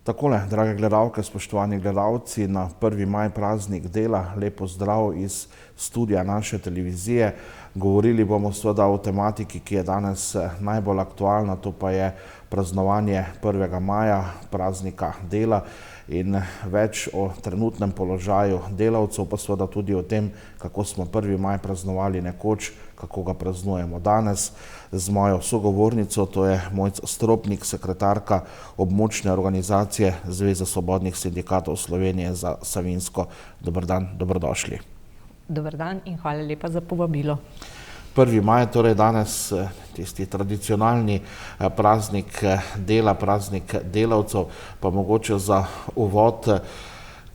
Takole, drage gledalke, spoštovani gledalci, na 1. maj praznik dela, lepo zdrav iz studia naše televizije. Govorili bomo seveda o tematiki, ki je danes najbolj aktualna, to pa je praznovanje 1. maja, praznika dela, in več o trenutnem položaju delavcev, pa seveda tudi o tem, kako smo 1. maj praznovali nekoč, kako ga praznujemo danes, z mojo sogovornico, to je Mojca Stropnik, sekretarka območne organizacije Zveze svobodnih sindikatov Slovenije za Savinjsko. Dober dan, dobrodošli. Dober dan in hvala lepa za povabilo. 1. maj, torej danes tisti tradicionalni praznik dela, praznik delavcev, pa mogoče za uvod,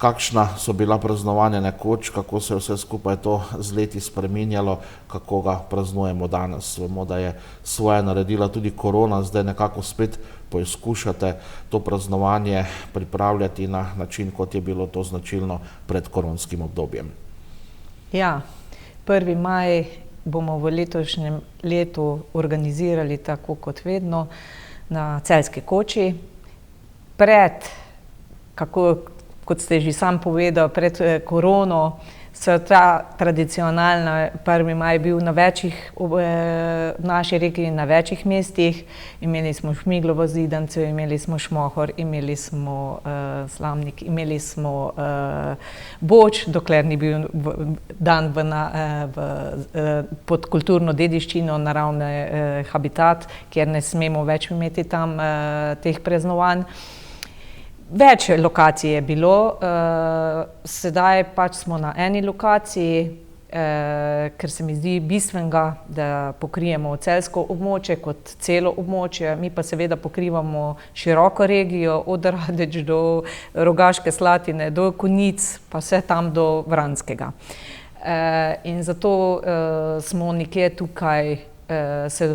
kakšna so bila praznovanja nekoč, kako se je vse skupaj to z leti spreminjalo, kako ga praznujemo danes. Vemo, da je svoje naredila tudi korona, zdaj nekako spet poizkušate to praznovanje pripravljati na način, kot je bilo to značilno pred koronskim obdobjem. Ja, 1. maj bomo v letošnjem letu organizirali tako kot vedno na Celjski koči. Kot ste že sam povedal, pred korono so ta tradicionalna 1. maj bil v naši regiji na večjih mestih. Imeli smo Šmiglovo zidanico, imeli smo Šmohor, imeli smo Slamnik, imeli smo Boč, dokler ni bil dan pod kulturno dediščino naravni habitat, kjer ne smemo več imeti tam teh praznovanj. Več lokacij je bilo, sedaj pač smo na eni lokaciji, ker se mi zdi bistvenega, da pokrijemo celjsko območje kot celo območje, mi pa seveda pokrivamo široko regijo, od Radeč do Rogaške Slatine, do Konjic, pa vse tam do Vranskega. In zato smo nekje tukaj se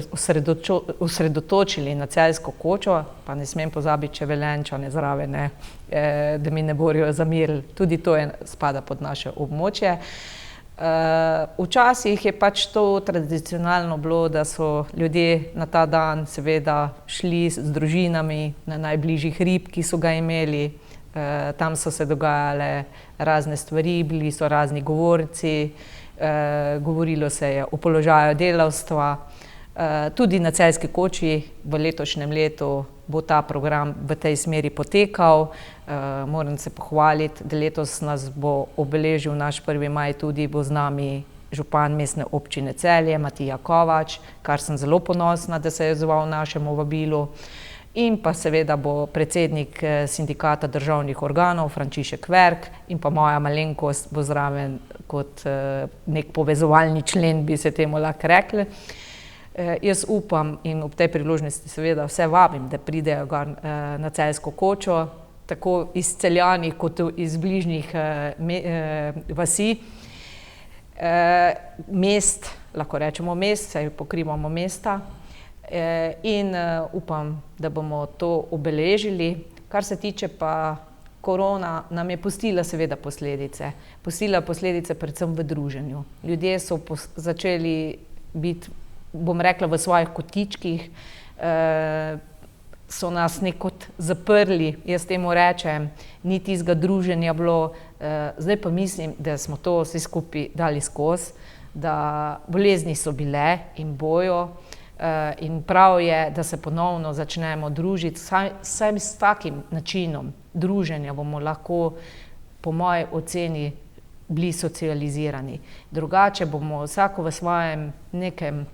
osredotočili na Celjsko kočo, pa ne smem pozabiti še Velenjčane zraven, da mi ne bodo zamerili, tudi to spada pod naše območje. Včasih je pač to tradicionalno bilo, da so ljudje na ta dan seveda šli z družinami na najbližji hrib, ki so ga imeli. Tam so se dogajale razne stvari, bili so razni govorci, govorilo se je o položaju delavstva. Tudi na Celjski koči v letošnjem letu bo ta program v tej smeri potekal. Moram se pohvaliti, da letos nas bo obeležil naš 1. maj, tudi bo z nami župan Mestne občine Celje, Matija Kovač, kar sem zelo ponosna, da se je odzval našemu vabilu. In pa seveda bo predsednik sindikata državnih organov Frančišek Verk in pa moja malenkost bo zraven kot nek povezovalni člen, bi se temu lahko rekli. Jaz upam in ob tej priložnosti seveda vse vabim, da pridejo na Celjsko kočo, tako iz Celjanih kot iz bližnjih vasi, mest, lahko rečemo mest, saj pokrivamo mesta. In upam, da bomo to obeležili. Kar se tiče pa korona, nam je pustila seveda posledice. Pustila posledice predvsem v druženju. Ljudje so začeli biti, bom rekla, v svojih kotičkih, so nas nekot zaprli, jaz temu rečem, ni tistega druženja bilo. Zdaj pa mislim, da smo to vse skupaj dali skozi, da bolezni so bile in bojo. In prav je, da se ponovno začnemo družiti. Saj s takim načinom druženja bomo lahko, po moji oceni, bili socializirani. Drugače bomo vsako v svojem nekem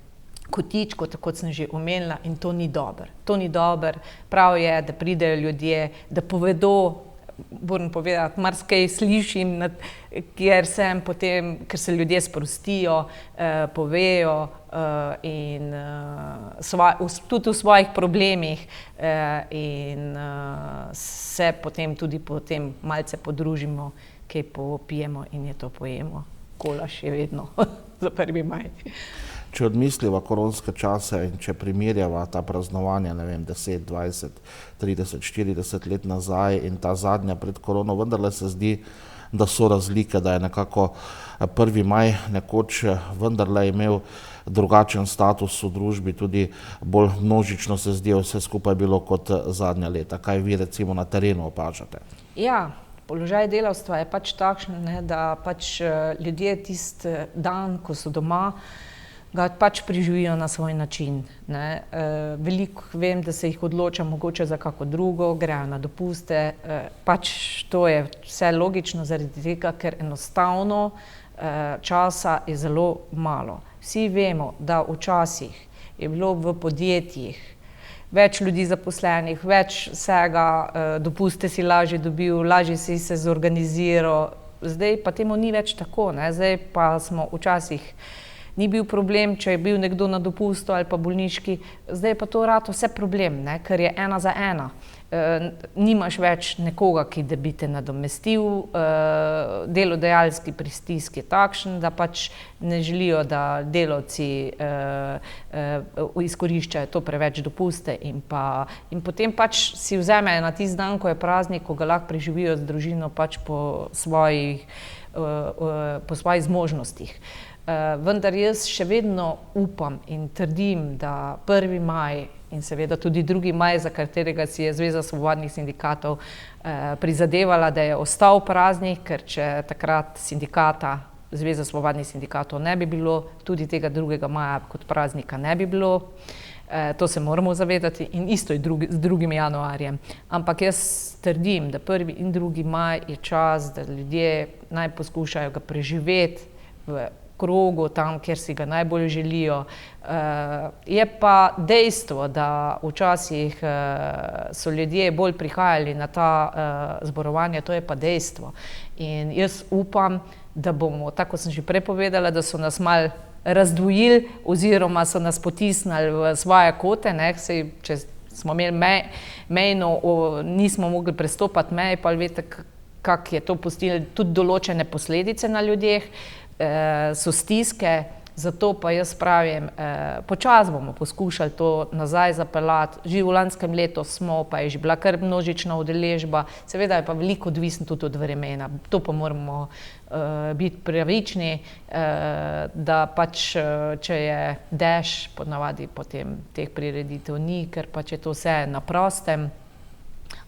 kotičku, tako sem že omenila, in to ni dobro. To ni dobro. Prav je, da pridejo ljudje, da povedo, moram povedati, marsikaj slišim, ker se ljudje sprostijo, povejo in tudi v svojih problemih in se potem tudi malce podružimo, kaj popijemo in je to pojemo. Kolač je vedno za 1. maj. Če odmisliva koronske čase in če primerjava ta praznovanja, 10, 20, 30, 40 let nazaj in ta zadnja pred korono, vendarle se zdi, da so razlike, da je nekako 1. maj nekoč vendarle imel drugačen status v družbi, tudi bolj množično se zdi vse skupaj bilo kot zadnja leta. Kaj vi recimo na terenu opažate? Ja, položaj delavstva je pač takšen, da pač ljudje tisti dan, ko so doma, ga pač preživijo na svoj način. Veliko vem, da se jih odloča mogoče za kako drugo, grejo na dopuste. Pač to je vse logično zaradi tega, ker enostavno časa je zelo malo. Vsi vemo, da včasih je bilo v podjetjih več ljudi zaposlenih, več vsega, dopuste si lažje dobil, lažje si se zorganiziral. Zdaj pa temu ni več tako, Zdaj pa smo včasih ni bil problem, če je bil nekdo na dopustu ali pa bolniški, zdaj pa to rato vse problem, ker je 1 za 1. Nimaš več nekoga, ki da bi te nadomestil, delodajalski pristisk je takšen, da pač ne želijo, da delavci izkoriščajo to preveč dopuste in potem pač si vzamejo na tisti dan, ko je praznik, ko ga lahko preživijo z družino pač po svojih zmožnostih. Vendar jaz še vedno upam in trdim, da 1. maj in seveda tudi 2. maj, za katerega si je Zveza svobodnih sindikatov prizadevala, da je ostal praznik, ker če takrat sindikata, Zveza svobodnih sindikatov ne bi bilo, tudi tega 2. maja kot praznika ne bi bilo. To se moramo zavedati in isto je z 2. januarjem. Ampak jaz trdim, da 1. in 2. maj je čas, da ljudje naj poskušajo ga preživeti v krogu, tam, kjer si ga najbolj želijo. Je pa dejstvo, da včasih so ljudje bolj prihajali na ta zborovanja, to je pa dejstvo. In jaz upam, da bomo, tako kot sem že prej povedala, da so nas malo razdvojili oziroma so nas potisnili v svoje kote, saj če smo imeli mejno, nismo mogli prestopati meje, pa veste, kako je to pustilo tudi določene posledice na ljudeh, so stiske, zato pa jaz pravim, počasi bomo poskušali to nazaj zapeljati. Že v lanskem letu smo, pa je že bila kar množična udeležba, seveda je pa veliko odvisno tudi od vremena. To pa moramo biti pravični, da pač, če je dež, ponavadi potem teh prireditev ni, ker pač je to vse na prostem.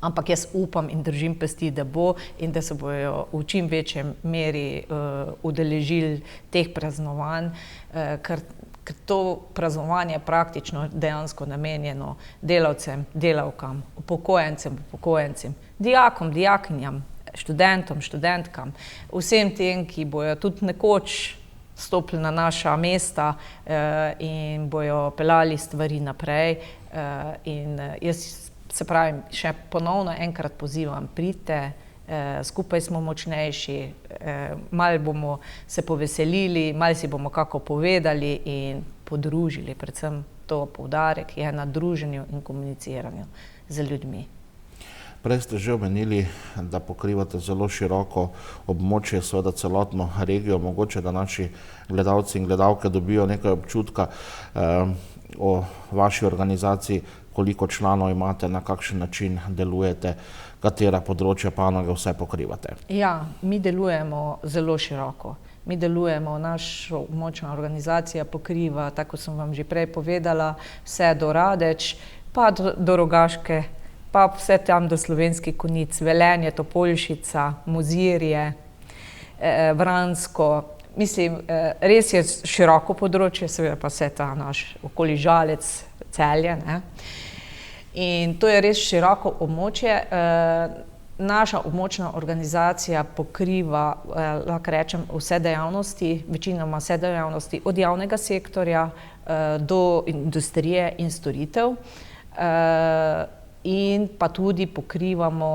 Ampak jaz upam in držim pesti, da bo in da se bojo v čim večjem meri udeležili teh praznovanj, ker to praznovanje je praktično dejansko namenjeno delavcem, delavkam, upokojencem, upokojencem, dijakom, dijakinjam, študentom, študentkam, vsem tem, ki bojo tudi nekoč stopili na naša mesta in bojo peljali stvari naprej. In jaz se pravim, še ponovno enkrat pozivam, pridite, skupaj smo močnejši, malo bomo se poveselili, malo si bomo kako povedali in podružili, predvsem to poudarek je na druženju in komuniciranju z ljudmi. Prej ste že omenili, da pokrivate zelo široko območje, seveda celotno regijo, mogoče da naši gledalci in gledalke dobijo nekaj občutka o vaši organizaciji, koliko članov imate, na kakšen način delujete, katera področja panoge vse pokrivate? Ja, mi delujemo zelo široko. Mi delujemo, naša območna organizacija pokriva, tako sem vam že prej povedala, vse do Radeč, pa do Rogaške, pa vse tam do Slovenskih Konjic, Velenje, Topolšica, Mozirje, Vransko. Mislim, res je široko področje, seveda pa vse ta naš okoli Žalec, Celje. In to je res široko območje. Naša območna organizacija pokriva, lahko rečem, vse dejavnosti, večinoma vse dejavnosti od javnega sektorja do industrije in storitev. In pa tudi pokrivamo,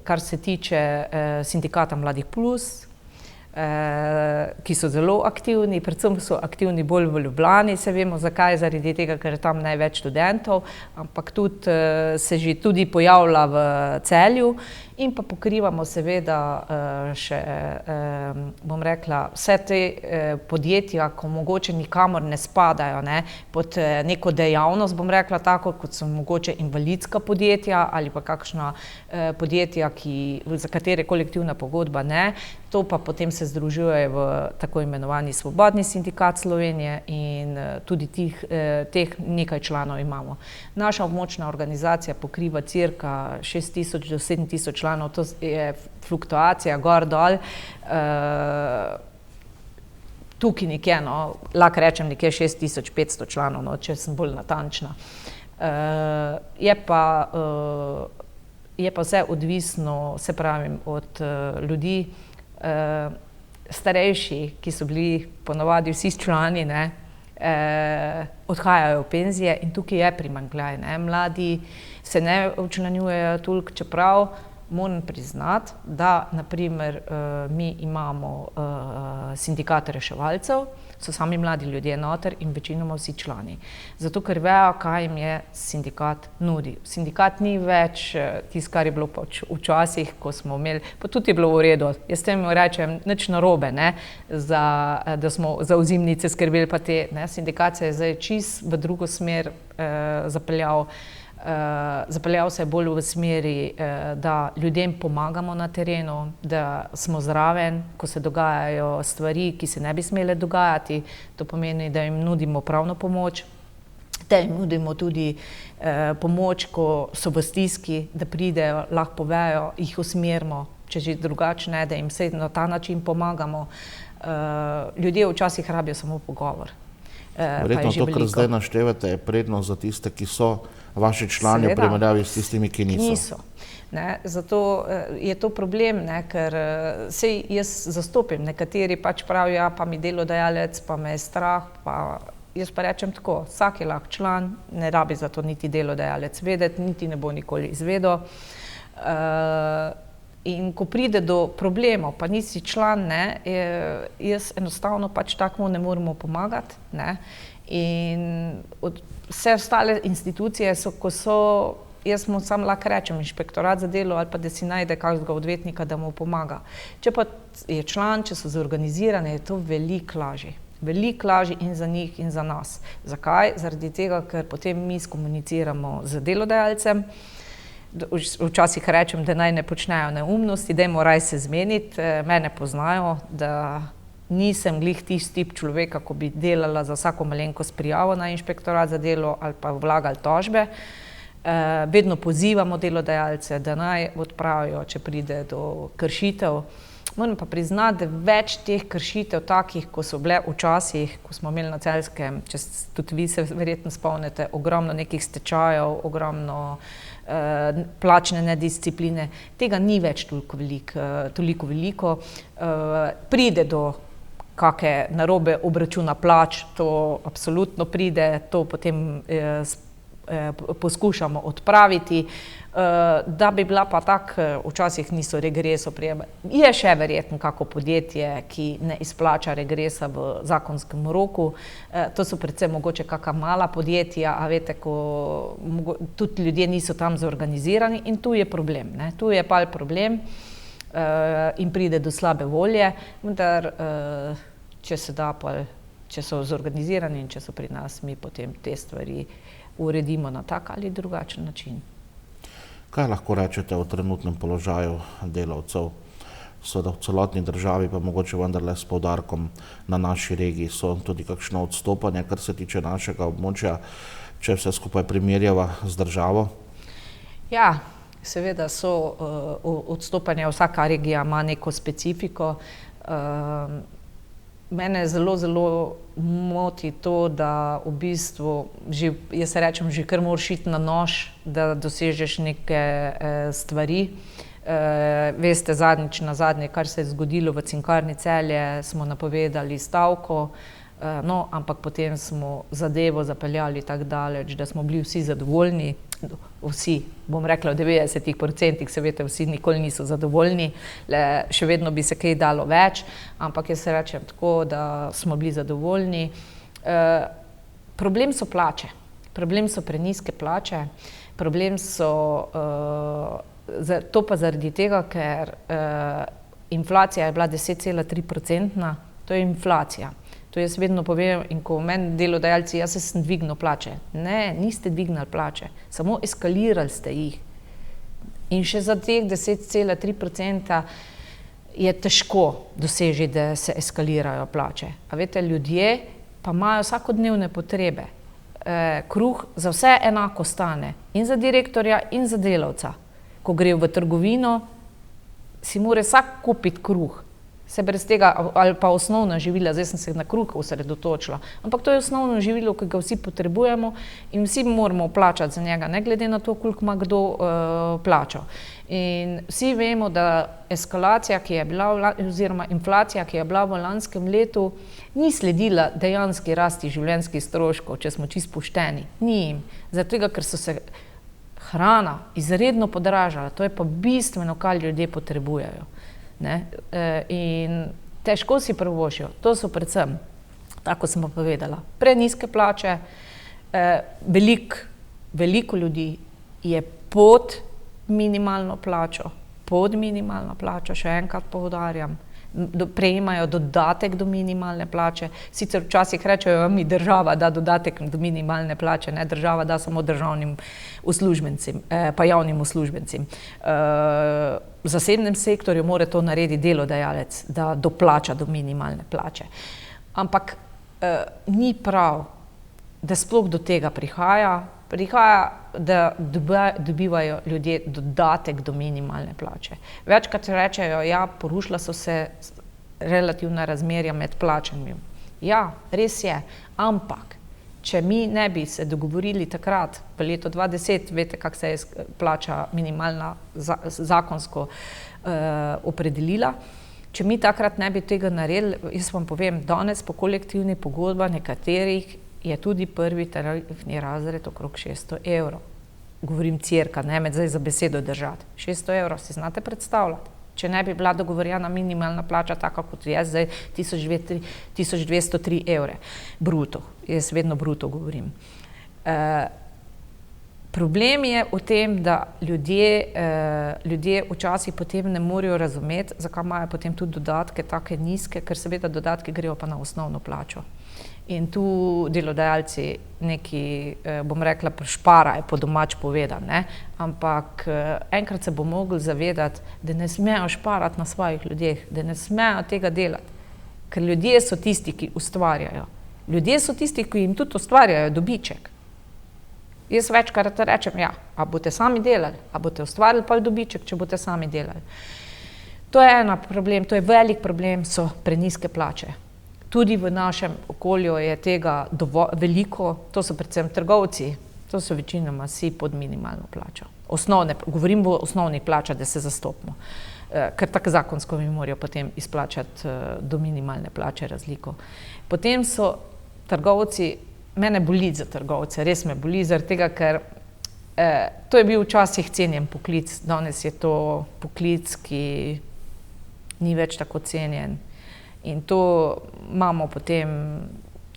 kar se tiče sindikata Mladih plus, ki so zelo aktivni, predvsem so aktivni bolj v Ljubljani, se vemo zakaj, zaradi tega, ker je tam največ študentov, ampak tudi se že tudi pojavlja v Celju in pa pokrivamo seveda še, bom rekla, vse te podjetja, ko mogoče nikamor ne spadajo, ne, pod neko dejavnost, bom rekla tako, kot so mogoče invalidska podjetja ali pa kakšna podjetja, za katere kolektivna pogodba ne, to pa potem se združuje v tako imenovani Svobodni sindikat Slovenije in tudi teh nekaj članov imamo. Naša območna organizacija pokriva cirka 6000 do 7000 članov, to je fluktuacija gor dol. Tukaj nekje, lahko rečem nekje 6500 članov, če sem bolj natančna. Je pa vse odvisno, se pravim, od ljudi, starejši, ki so bili ponavadi vsi člani, ne, odhajajo v penzije in tukaj je primanjkljaj, ne. Mladi se ne včlanjujejo toliko, čeprav moram priznati, da na primer mi imamo sindikat reševalcev, so sami mladi ljudje noter in večinoma vsi člani. Zato, ker vejo, kaj jim je sindikat nudi. Sindikat ni več tisto, kar je bilo pač včasih, ko smo imeli, pa tudi je bilo v redu. Jaz temu rečem, nič narobe, ne, da smo za ozimnice skrbeli pa te, ne. Sindikat se je zdaj čisto v drugo smer zapeljal. Zapeljal se je bolj v smeri, da ljudem pomagamo na terenu, da smo zraven, ko se dogajajo stvari, ki se ne bi smele dogajati. To pomeni, da jim nudimo pravno pomoč, da jim nudimo tudi pomoč, ko so v stiski, da pridejo, lahko povejo, jih usmerimo, če že drugače ne, da jim vsaj na ta način pomagamo. Ljudje včasih rabijo samo pogovor. Verjetno to, kar zdaj naštevate, je prednost za tiste, ki so vaši člani v primerjavi s tistimi, ki niso. Ne, zato je to problem, ne, ker sej jaz zastopim, nekateri pač pravijo, ja, pa mi delodajalec, pa me je strah, pa jaz pa rečem tako, vsak je lahko član, ne rabi za to niti delodajalec vedeti, niti ne bo nikoli izvedel. In ko pride do problemov, pa nisi član, ne, jaz enostavno pač takmu ne moremo pomagati, ne. In vse ostale institucije so, ko so, jaz mu samo lahko rečem, inšpektorat za delo ali pa da si najde kakšnega odvetnika, da mu pomaga. Če pa je član, če so zorganizirane, je to veliko lažje. Veliko lažje in za njih in za nas. Zakaj? Zaradi tega, ker potem mi skomuniciramo z delodajalcem. Včasih rečem, da naj ne počnejo neumnosti, dajmo raje se zmeniti, mene poznajo, da nisem glih tisti tip človeka, ko bi delala za vsako malenkost prijavo na inšpektorat za delo ali pa vlagali tožbe. Vedno pozivamo delodajalce, da naj odpravijo, če pride do kršitev. Moram pa priznati, da več teh kršitev takih, ko so bile včasih, ko smo imeli na Celjskem, če tudi vi se verjetno spomnite, ogromno nekih stečajev, ogromno plačne nediscipline, tega ni več toliko veliko. Pride do kake narobe obračuna plač, to absolutno pride, to potem poskušamo odpraviti. Da bi bila pa tako, včasih niso regresov prejemali. Je še verjetno kako podjetje, ki ne izplača regresa v zakonskem roku. To so predvsem mogoče kaka mala podjetja, a veste, ko tudi ljudje niso tam zorganizirani in tu je problem, ne. Tu je pa problem in pride do slabe volje, vendar če se da pa, če so zorganizirani in če so pri nas, mi potem te stvari uredimo na tak ali drugačen način. Kaj lahko rečete o trenutnem položaju delavcev? Seveda v celotni državi, pa mogoče vendarle s poudarkom na naši regiji, so tudi kakšno odstopanje, kar se tiče našega območja, če vse skupaj primerjava z državo? Ja, seveda so odstopanja, vsaka regija ima neko specifiko. Mene zelo, zelo moti to, da v bistvu, jaz rečem, že kar moraš iti na nož, da dosežeš neke stvari. Veste, nazadnje, kar se je zgodilo v Cinkarni Celje, smo napovedali stavko, no, ampak potem smo zadevo zapeljali tako daleč, da smo bili vsi zadovoljni. Vsi, bom rekla, v 90%, seveda vsi nikoli niso zadovoljni, še vedno bi se kaj dalo več, ampak jaz rečem tako, da smo bili zadovoljni. Problem so plače, problem so prenizke plače, problem so To pa zaradi tega, ker inflacija je bila 10,3%, to je inflacija. To jaz vedno povem in ko meni delodajalci, jaz sem dvignil plače. Ne, niste dvignili plače, samo eskalirali ste jih. In še za teh 10,3% je težko doseči, da se eskalirajo plače. A veste, ljudje pa imajo vsakodnevne potrebe. Kruh za vse enako stane, in za direktorja, in za delavca. Ko gre v trgovino, si mora vsak kupiti kruh. Se brez tega, ali pa osnovna živila, zdaj sem se na kruh osredotočila, ampak to je osnovno živilo, ki ga vsi potrebujemo in vsi moramo plačati za njega, ne glede na to, koliko ima kdo plačal. In vsi vemo, da eskalacija, ki je bila, oziroma inflacija, ki je bila v lanskem letu, ni sledila dejanski rasti življenjskih stroškov, če smo čisto pošteni. Ni jim. Zato tega, ker so se hrana izredno podražala, to je pa bistveno, kar ljudje potrebujejo. Ne? In težko si privoščijo. To so predvsem, tako sem pa povedala, prenizke plače, veliko ljudi je pod minimalno plačo, še enkrat poudarjam, prejemajo dodatek do minimalne plače, sicer včasih rečejo, mi država da dodatek do minimalne plače, ne, država da samo državnim uslužbencem, pa javnim uslužbencem. V zasebnem sektorju mora to narediti delodajalec, da doplača do minimalne plače. Ampak ni prav, da sploh do tega prihaja, da dobivajo ljudje dodatek do minimalne plače. Večkrat rečejo, ja, porušila so se relativna razmerja med plačami. Ja, res je, ampak če mi ne bi se dogovorili takrat, v letu 2010, veste, kako se je plača minimalna zakonsko opredelila, če mi takrat ne bi tega naredili, jaz vam povem, danes po kolektivni pogodbi nekaterih je tudi prvi tarifni razred okrog 600 evrov. Govorim cirka, ne me zdaj za besedo držati. 600 evrov si znate predstavljati. Če ne bi bila dogovorjena minimalna plača, taka kot je zdaj 1203 evre bruto. Jaz vedno bruto govorim. Problem je v tem, da ljudje včasih potem ne morejo razumeti, zakaj imajo potem tudi dodatke take nizke, ker seveda dodatki grejo pa na osnovno plačo. In tu delodajalci neki, bom rekla, šparajo, po domač povedano, ne? Ampak enkrat se bo mogli zavedati, da ne smejo šparati na svojih ljudeh, da ne smejo tega delati, ker ljudje so tisti, ki ustvarjajo. Ljudje so tisti, ki jim tudi ustvarjajo dobiček. Jaz večkrat rečem, ja, a boste sami delali, a boste ustvarili pa dobiček, če boste sami delali. To je ena problem, to je velik problem, so prenizke plače. Tudi v našem okolju je tega veliko, to so predvsem trgovci, to so večinoma vsi pod minimalno plačo. Govorim o osnovnih plačah, da se zastopimo, ker tako zakonsko mi morajo potem izplačati do minimalne plače razliko. Potem so trgovci, mene boli za trgovce, res me boli, zaradi tega, ker to je bil včasih cenjen poklic, danes je to poklic, ki ni več tako cenjen. In to imamo potem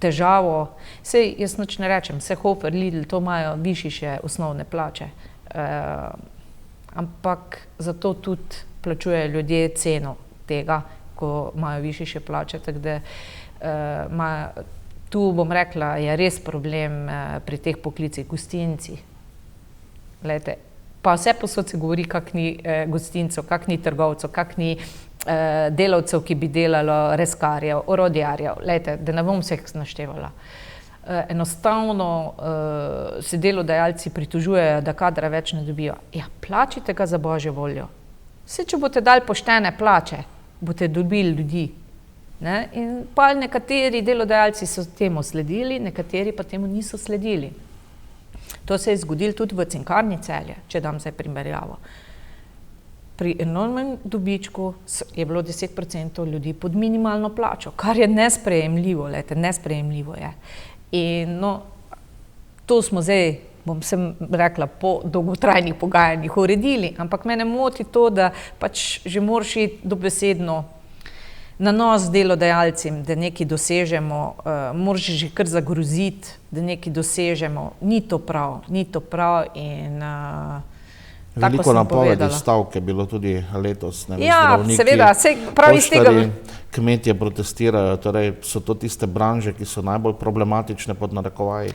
težavo. Sej jaz nič ne rečem, vse Hofer, Lidl, to imajo višje še osnovne plače. Ampak zato tudi plačujejo ljudje ceno tega, ko imajo višje še plače. Tako da tu, bom rekla, je res problem pri teh poklicih gostinci. Glejte, pa vse posod se govori, kak ni gostincev, kak ni trgovcev, kak ni delavcev, ki bi delalo reskarjev, orodjarjev, lejte, da ne bom vseh naštevala. Enostavno se delodajalci pritožujejo, da kadra več ne dobijo. Ja, plačite ga za božjo voljo. Saj, če boste dali poštene plače, boste dobili ljudi. Ne? In pa nekateri delodajalci so temu sledili, nekateri pa temu niso sledili. To se je zgodilo tudi v Cinkarni Celje, če dam zdaj primerjavo. Pri enormnem dobičku je bilo 10% ljudi pod minimalno plačo, kar je nesprejemljivo, nesprejemljivo je. In no, to smo zdaj, sem rekla, po dolgotrajnih pogajanjih uredili, ampak mene moti to, da pač že moraš iti dobesedno na nos delodajalcem, da nekaj dosežemo, moraš že kar zagroziti, da nekaj dosežemo. Ni to prav in Veliko napovedi stavke je bilo tudi letos, ne, ja, zdravniki, seveda, prav iz tega... kmetje protestirajo, torej so to tiste branže, ki so najbolj problematične pod narekovaji,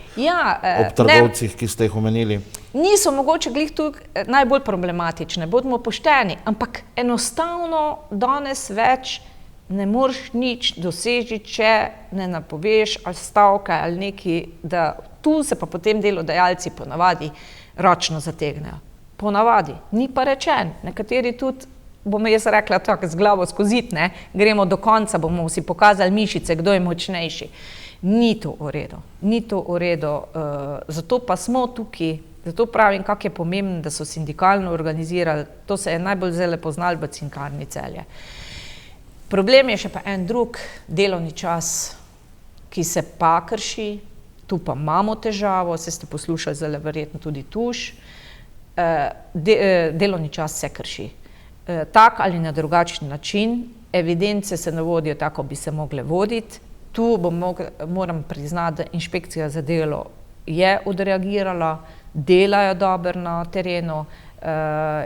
ob trgovcih, ki ste jih omenili. Niso mogoče glih tu najbolj problematične, bodimo pošteni, ampak enostavno danes več ne moreš nič doseči, če ne napoveš ali stavke ali neki, da tu se pa potem delodajalci ponavadi ročno zategnejo. Ponavadi, ni pa rečen, nekateri tudi, bom jaz rekla tako, z glavo skozi zid, ne, gremo do konca, bomo si pokazali mišice, kdo je močnejši. Ni to v redu, ni to v redu, zato pa smo tukaj, zato pravim, kako je pomembno, da so sindikalno organizirali, to se je najbolj zdajle poznalo v Cinkarni Celje. Problem je še pa en drug, delovni čas, ki se pa krši, tu pa imamo težavo, se ste poslušali zdajle verjetno tudi tuš, delovni čas se krši. Tak ali na drugačen način, evidence se ne vodijo tako, bi se mogle voditi. Tu moram priznati, da inšpekcija za delo je odreagirala, delajo dobro na terenu.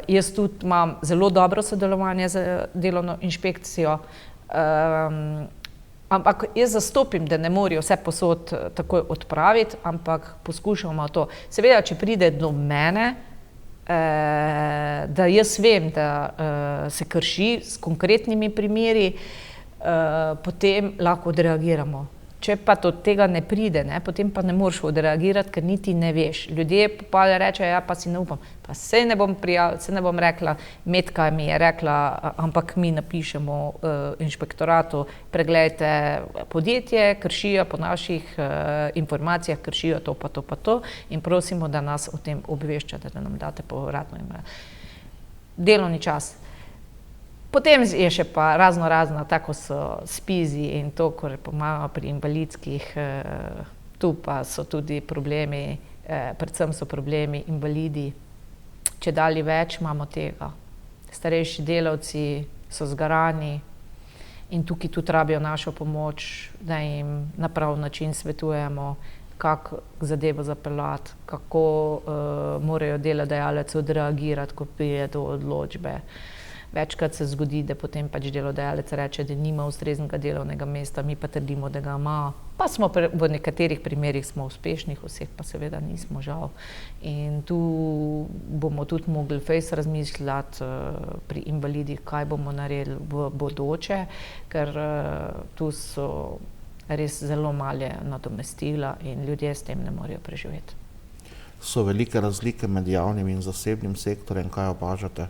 Jaz tudi imam zelo dobro sodelovanje z delovno inšpekcijo, ampak jaz zastopim, da ne morajo vse posod takoj odpraviti, ampak poskušamo to. Seveda, če pride do mene, da jaz vem, da se krši s konkretnimi primeri, potem lahko odreagiramo. Če pa do tega ne pride, ne, potem pa ne moreš odreagirati, ker niti ne veš. Ljudje pa rečejo, ja, pa si ne upam. Pa se ne bom prijavila, se ne bom rekla, Metka mi je rekla, ampak mi napišemo inšpektoratu, preglejte podjetje, kršijo po naših informacijah, kršijo to pa to pa to in prosimo, da nas o tem obveščate, da nam date povratno ime. Delovni čas. Potem je še pa razno, tako so spizi in to, kar pomagajo pri invalidskih, tu pa so tudi problemi, predvsem so problemi invalidi. Če dali več imamo tega. Starejši delavci so zgarani in tukaj tudi rabijo našo pomoč, da jim na prav način svetujemo, kako zadevo zapeljati, kako morajo delodajalec odreagirati, ko pride do odločbe. Večkrat se zgodi, da potem pač delodajalec reče, da nima ustreznega delovnega mesta, mi pa trdimo, da ga ima. Pa smo v nekaterih primerih smo uspešnih, vseh pa seveda nismo, žal. In tu bomo tudi mogli fejs razmišljati pri invalidih, kaj bomo naredili v bodoče, ker tu so res zelo male nadomestila in ljudje s tem ne morejo preživeti. So velike razlike med javnim in zasebnim sektorjem, kaj opažate?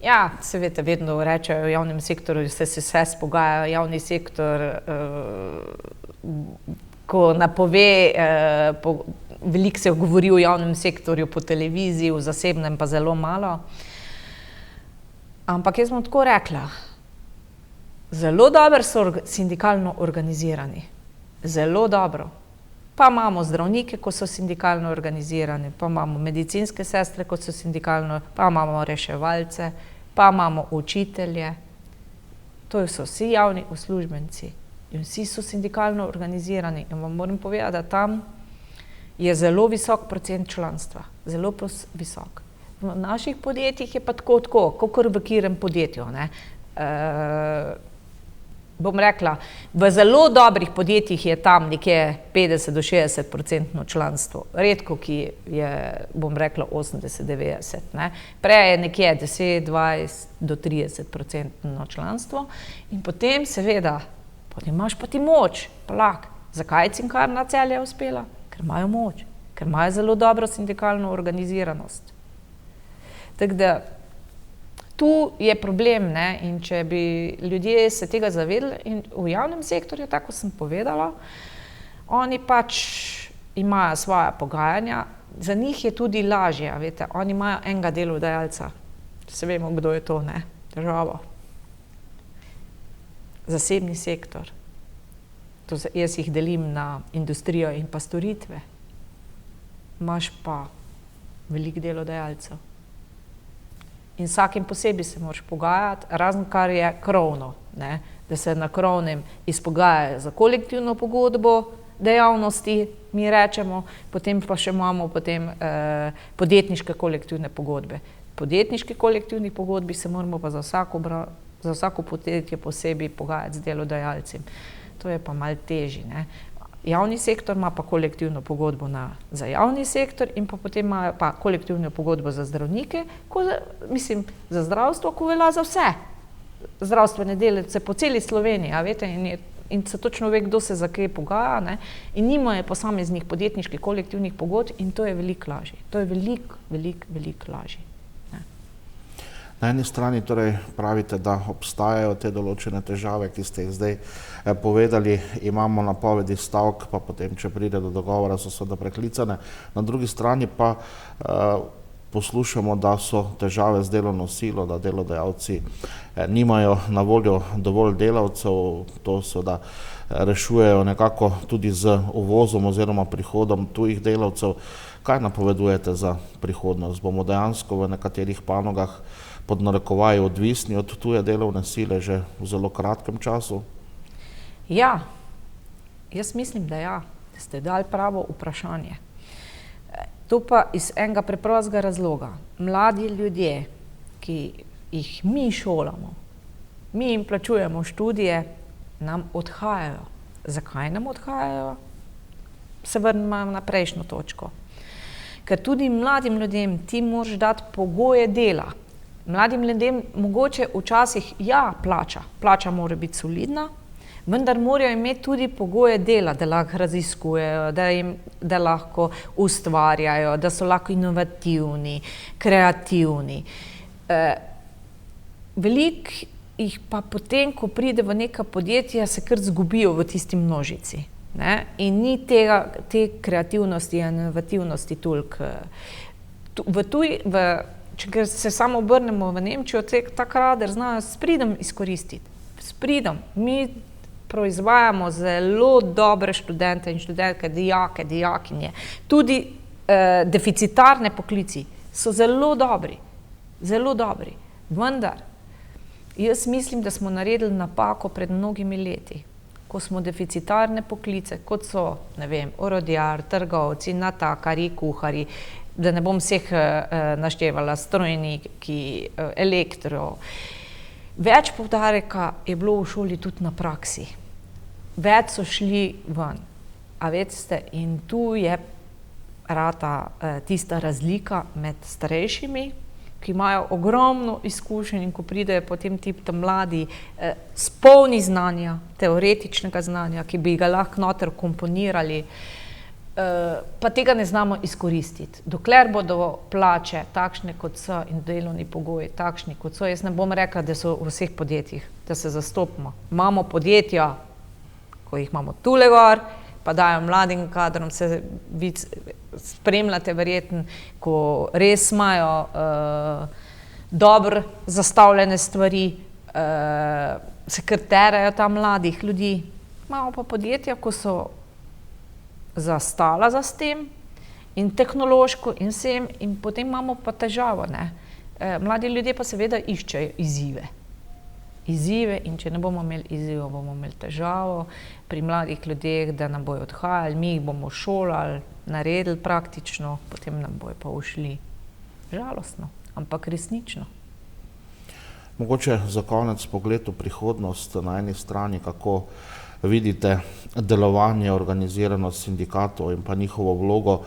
Ja, seveda, vedno rečejo v javnem sektorju, se vse spogajajo, javni sektor, ko napove, veliko se govori o javnem sektorju po televiziji, v zasebnem pa zelo malo. Ampak jaz bom tako rekla, zelo dobro so sindikalno organizirani, zelo dobro. Pa imamo zdravnike, ko so sindikalno organizirani, pa imamo medicinske sestre, ko so sindikalno, pa imamo reševalce, pa imamo učitelje. To so vsi javni uslužbenci in vsi so sindikalno organizirani. In vam moram povedati, da tam je zelo visok procent članstva, zelo visok. V naših podjetjih je pa tako, kakor v katerem podjetju, ne. Bom rekla, v zelo dobrih podjetjih je tam nekje 50-60% članstvo. Redko, ki je, bom rekla, 80-90%, ne. Prej je nekje 10-20-30% članstvo in potem seveda, potem imaš pa ti moč, plak. Zakaj je Cinkarna Celje uspela? Ker imajo moč, ker imajo zelo dobro sindikalno organiziranost. Tako da, tu je problem, ne, in če bi ljudje se tega zavedali in v javnem sektorju, tako sem povedala, oni pač imajo svoja pogajanja, za njih je tudi lažje, veste, oni imajo enega delodajalca, se vemo, kdo je to, ne, država. Zasebni sektor, jaz jih delim na industrijo in pa storitve, imaš pa veliko delodajalcev. In vsakim posebej se moraš pogajati, razen kar je krovno, ne? Da se na krovnem izpogajajo za kolektivno pogodbo dejavnosti, mi rečemo, potem pa še imamo podjetniške kolektivne pogodbe. podjetniški kolektivni pogodbi, se moramo pa za vsako podjetje posebej pogajati z delodajalcem. To je pa malo težje, ne. Javni sektor ima pa kolektivno pogodbo za javni sektor in pa potem imajo pa kolektivno pogodbo za zdravnike, za zdravstvo, ko velja za vse zdravstvene delavce po celi Sloveniji, a veste, in se točno ve, kdo se za kaj pogaja, ne, in nimajo posameznih podjetniških kolektivnih pogodb in to je veliko lažje. To je veliko lažje. Na eni strani torej pravite, da obstajajo te določene težave, ki ste jih zdaj povedali, imamo napovedi stavk, pa potem, če pride do dogovora, so seveda preklicane. Na drugi strani pa poslušamo, da so težave z delovno silo, da delodajalci nimajo na voljo dovolj delavcev, to seveda rešujejo nekako tudi z uvozom oziroma prihodom tujih delavcev. Kaj napovedujete za prihodnost? Bomo dejansko v nekaterih panogah pod narekovaji odvisni od tuje delovne sile že v zelo kratkem času? Ja, jaz mislim, da ja, da ste dali pravo vprašanje. To pa iz enega preprostega razloga. Mladi ljudje, ki jih mi šolamo, mi jim plačujemo študije, nam odhajajo. Zakaj nam odhajajo? Se vrnemo na prejšnjo točko. Ker tudi mladim ljudem ti moraš dati pogoje dela. Mladim ljudem mogoče včasih plača mora biti solidna, vendar morajo imeti tudi pogoje dela, da lahko raziskujejo, da lahko ustvarjajo, da so lahko inovativni, kreativni. Veliko jih pa potem, ko pride v neka podjetja, se kar zgubijo v tisti množici, ne? In ni te kreativnosti in inovativnosti toliko. Če se samo obrnemo v Nemčijo, ta kader znajo s pridom izkoristiti. S pridom. Mi proizvajamo zelo dobre študente in študentke, dijake, dijakinje. Tudi deficitarne poklici so zelo dobri. Zelo dobri. Vendar, jaz mislim, da smo naredili napako pred mnogimi leti, ko smo deficitarne poklice, kot so, ne vem, orodjar, trgovci, natakarji, kuharji, da ne bom vseh naštevala, strojniki, elektro. Več poudarka je bilo v šoli tudi na praksi. Več so šli ven. A veste, in tu je tista razlika med starejšimi, ki imajo ogromno izkušenj in ko pridejo potem ti mladi s polni znanja, teoretičnega znanja, ki bi ga lahko noter komponirali, pa tega ne znamo izkoristiti. Dokler bodo plače takšne, kot so, in delovni pogoji takšni, kot so, jaz ne bom rekla, da so v vseh podjetjih, da se zastopimo. Imamo podjetja, ko jih imamo tule gor, pa dajo mladim kadrom, se spremljate verjetno, ko res imajo dobro zastavljene stvari, se kar terajo tam mladih ljudi. Imamo pa podjetja, ko so zastala za s tem in tehnološko in vsem, in potem imamo pa težavo, ne. Mladi ljudje pa seveda iščejo izzive in če ne bomo imeli izzivov, bomo imeli težavo pri mladih ljudeh, da nam bojo odhajali, mi jih bomo šolali, naredili praktično, potem nam bojo pa ušli. Žalostno, ampak resnično. Mogoče za konec pogled v prihodnost na eni strani, kako vidite delovanje, organiziranost sindikatov in pa njihovo vlogo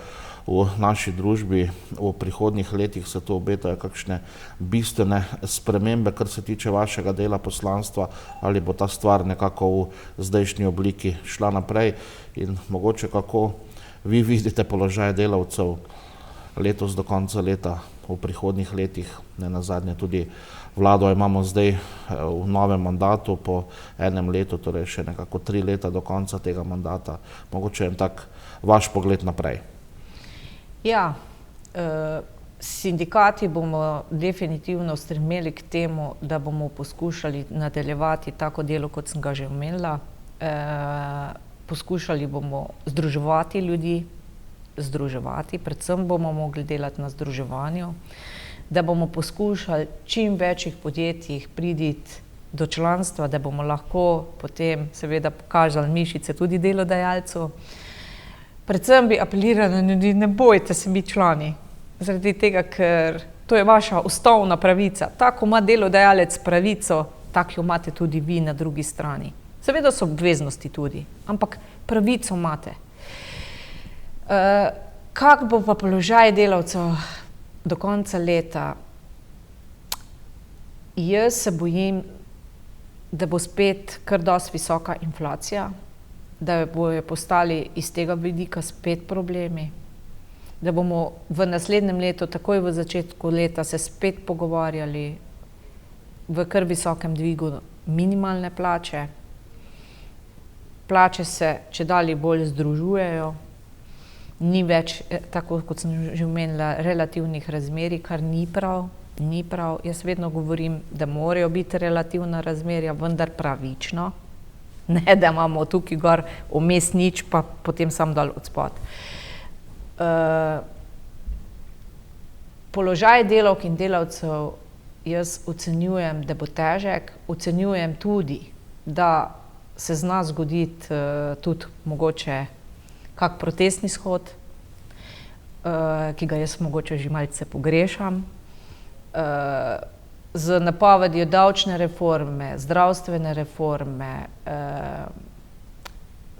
v naši družbi. V prihodnjih letih se tu obetajo kakšne bistvene spremembe, kar se tiče vašega dela poslanstva, ali bo ta stvar nekako v zdajšnji obliki šla naprej in mogoče kako vi vidite položaj delavcev letos do konca leta, v prihodnjih letih, ne nazadnje tudi vlado imamo zdaj v novem mandatu po enem letu, torej še nekako 3 leta do konca tega mandata. Mogoče en tak vaš pogled naprej. Ja, sindikati bomo definitivno stremeli k temu, da bomo poskušali nadaljevati tako delo, kot sem ga že omenila. Poskušali bomo združevati ljudi, predvsem bomo mogli delati na združevanju, da bomo poskušali čim večjih podjetjih priditi do članstva, da bomo lahko potem seveda pokazali mišice tudi delodajalcu. Predvsem bi apelirali na ljudi, ne bojte se biti člani, zaradi tega, ker To je vaša ustavna pravica. Tako ima delodajalec pravico, tako jo imate tudi vi na drugi strani. Seveda so obveznosti tudi, ampak pravico imate. Kak bo pa položaj delavcev do konca leta? Jaz se bojim, da bo spet kar dosti visoka inflacija, da bojo postali iz tega vidika spet problemi, da bomo v naslednjem letu, takoj v začetku leta, se spet pogovarjali v kar visokem dvigu minimalne plače. Plače se čedalje bolj združujejo, ni več, tako kot sem že omenila, relativnih razmerij, kar ni prav. Ni prav. Jaz vedno govorim, da morajo biti relativna razmerja, vendar pravično. Ne, da imamo tukaj gor vmes nič, pa potem sam dol od spod. Položaj delavk in delavcev jaz ocenjujem, da bo težek. Ocenjujem tudi, da se zna zgoditi tudi mogoče kak protestni shod, ki ga jaz mogoče že malce pogrešam. Z napovedjo davčne reforme, zdravstvene reforme,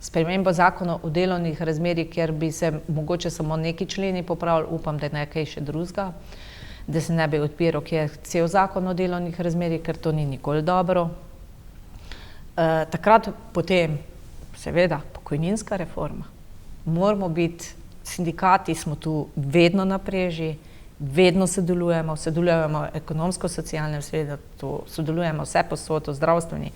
spremembo zakona o delovnih razmerjih, kjer bi se mogoče samo neki členi popravili, upam, da ne kaj še drugega, da se ne bi odpiral cel zakon o delovnih razmerjih, ker to ni nikoli dobro. Takrat potem, seveda, pokojninska reforma. Moramo biti, sindikati smo tu vedno na preži, vedno sodelujemo v ekonomsko-socialnem svetu, sodelujemo vse posod, v zdravstveni,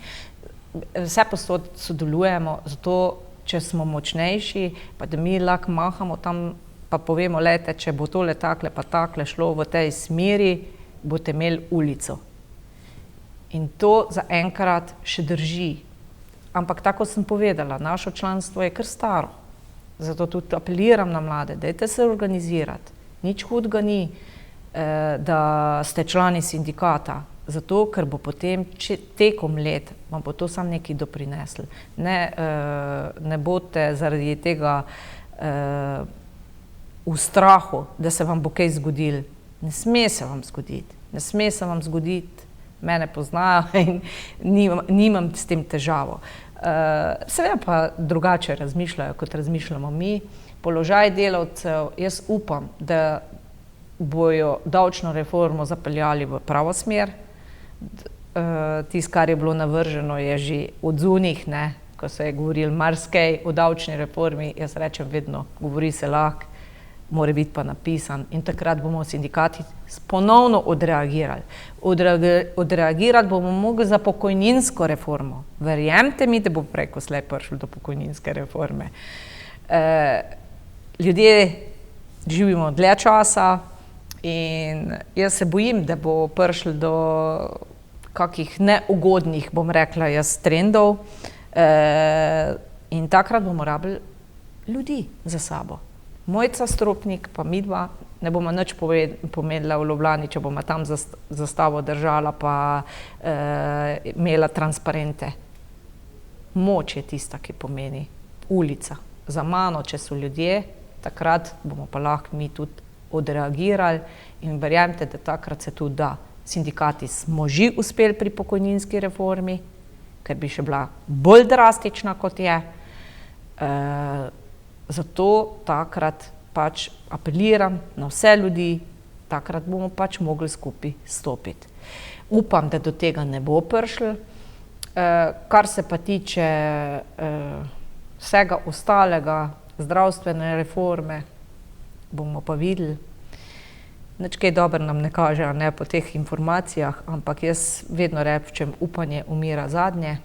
vse posod sodelujemo, zato če smo močnejši, pa da mi lahko mahamo tam, pa povemo, lejte, če bo tole takle pa takle šlo v tej smeri, boste imeli ulico. In to zaenkrat še drži. Ampak tako sem povedala, naše članstvo je kar staro. Zato tudi apeliram na mlade, dajte se organizirati. Nič hudega ni, da ste člani sindikata, zato ker bo potem tekom let vam bo to samo nekaj doprineslo. Ne boste zaradi tega v strahu, da se vam bo kaj zgodilo. Ne sme se vam zgoditi. Ne sme se vam zgoditi. Mene poznajo in nimam s tem težavo. Seveda pa drugače razmišljajo, kot razmišljamo mi. Položaj delavcev, jaz upam, da bojo davčno reformo zapeljali v pravo smer. Tisto, kar je bilo navrženo, je že od zunaj, ne, ko se je govorilo marsikaj o davčni reformi, jaz rečem vedno, govori se lahko, mora biti pa napisan, in takrat bomo sindikati ponovno odreagirali. Odreagirati bomo mogli za pokojninsko reformo. Verjemite mi, da bo prej ko slej prišlo do pokojninske reforme. Ljudje živimo dlje časa in jaz se bojim, da bo prišlo do kakih neugodnih, bom rekla jaz, trendov, in takrat bomo rabili ljudi za sabo. Mojca Stropnik pa midva ne bomo nič pomenila v Ljubljani, če bomo tam zastavo držala pa imela transparente. Moč je tista, ki pomeni ulica. Za mano, če so ljudje, takrat bomo pa lahko mi tudi odreagirali in verjemite, da takrat se tudi da. Sindikati smo že uspeli pri pokojninski reformi, ker bi še bila bolj drastična, kot je. Zato takrat pač apeliram na vse ljudi, takrat bomo pač mogli skupaj stopiti. Upam, da do tega ne bo prišlo. Kar se pa tiče vsega ostalega, zdravstvene reforme, bomo pa videli. Nič kaj dobro nam ne kaže, ne, po teh informacijah, ampak jaz vedno rečem, upanje umira zadnje.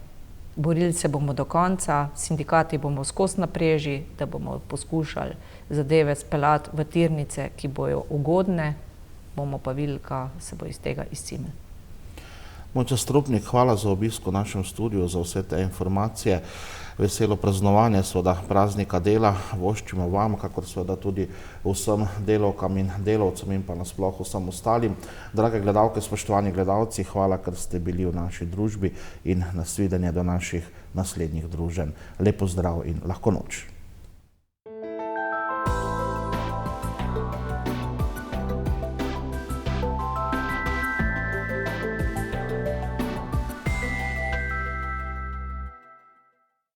Borili se bomo do konca, sindikati bomo skozi na preži, da bomo poskušali zadeve speljati v tirnice, ki bojo ugodne, bomo pa videli, kaj se bo iz tega izcimili. Mojca Stropnik, hvala za obisk v našem studiu, za vse te informacije. Veselo praznovanje seveda praznika dela voščimo vam, kakor seveda tudi vsem delavkam in delavcem in pa nasploh vsem ostalim. Drage gledalke, spoštovani gledalci, hvala, ker ste bili v naši družbi in nasvidenje do naših naslednjih druženj. Lep pozdrav in lahko noč.